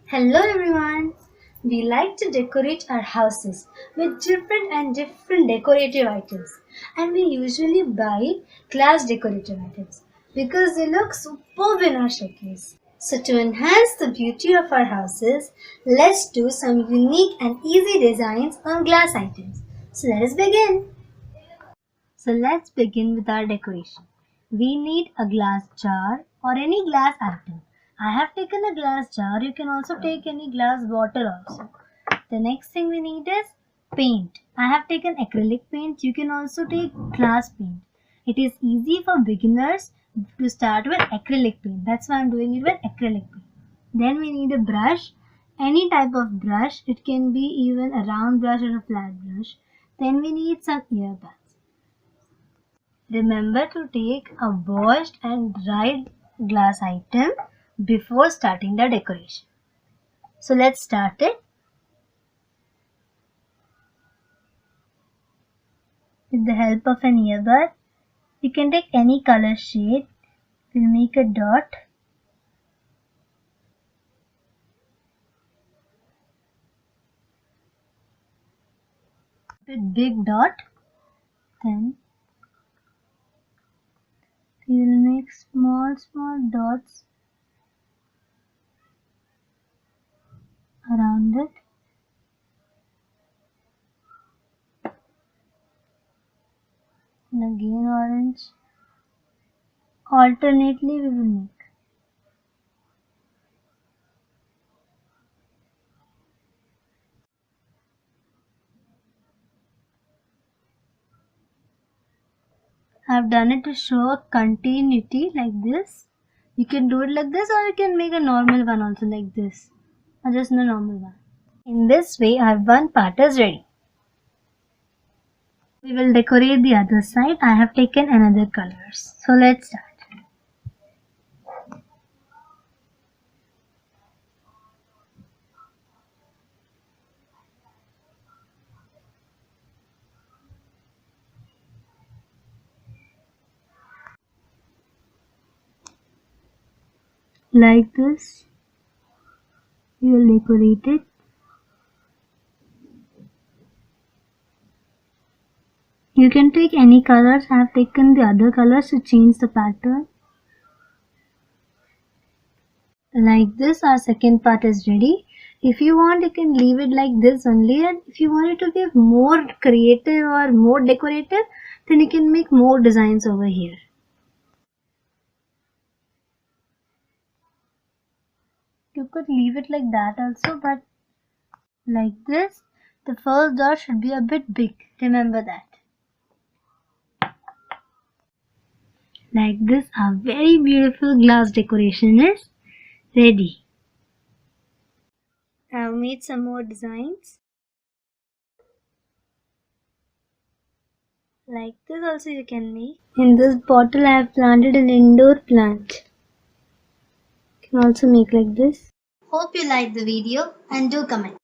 Hello everyone! We like to decorate our houses with different decorative items, and we usually buy glass decorative items because they look superb in our showcase. So to enhance the beauty of our houses, let's do some unique and easy designs on glass items. So let us begin. So let's begin with our decoration. We need a glass jar or any glass item. I have taken a glass jar. You can also take any glass bottle also. The next thing we need is paint. I have taken acrylic paint. You can also take glass paint. It is easy for beginners to start with acrylic paint. That's why I'm doing it with acrylic paint. Then we need a brush. Any type of brush. It can be even a round brush or a flat brush. Then we need some earbuds. Remember to take a washed and dried glass item before starting the decoration. So let's start it. With the help of an earbud, you can take any color shade. We'll make a dot. A big dot. Then we will make small dots around it. And again orange. Alternately we will make. I've done it to show a continuity like this. You can do it like this, or you can make a normal one also like this, or just a normal one. In this way our one part is ready. We will decorate the other side. I have taken another colors. So let's start. Like this, we will decorate it. You can take any colors. I have taken the other colors to change the pattern. Like this, our second part is ready. If you want, you can leave it like this only, and if you want it to be more creative or more decorative, then you can make more designs over here. You could leave it like that also, but like this, the first dot should be a bit big. Remember that. Like this, a very beautiful glass decoration is ready. I've made some more designs. Like this also you can make. In this bottle I have planted an indoor plant. You can also make like this. Hope you liked the video and do comment.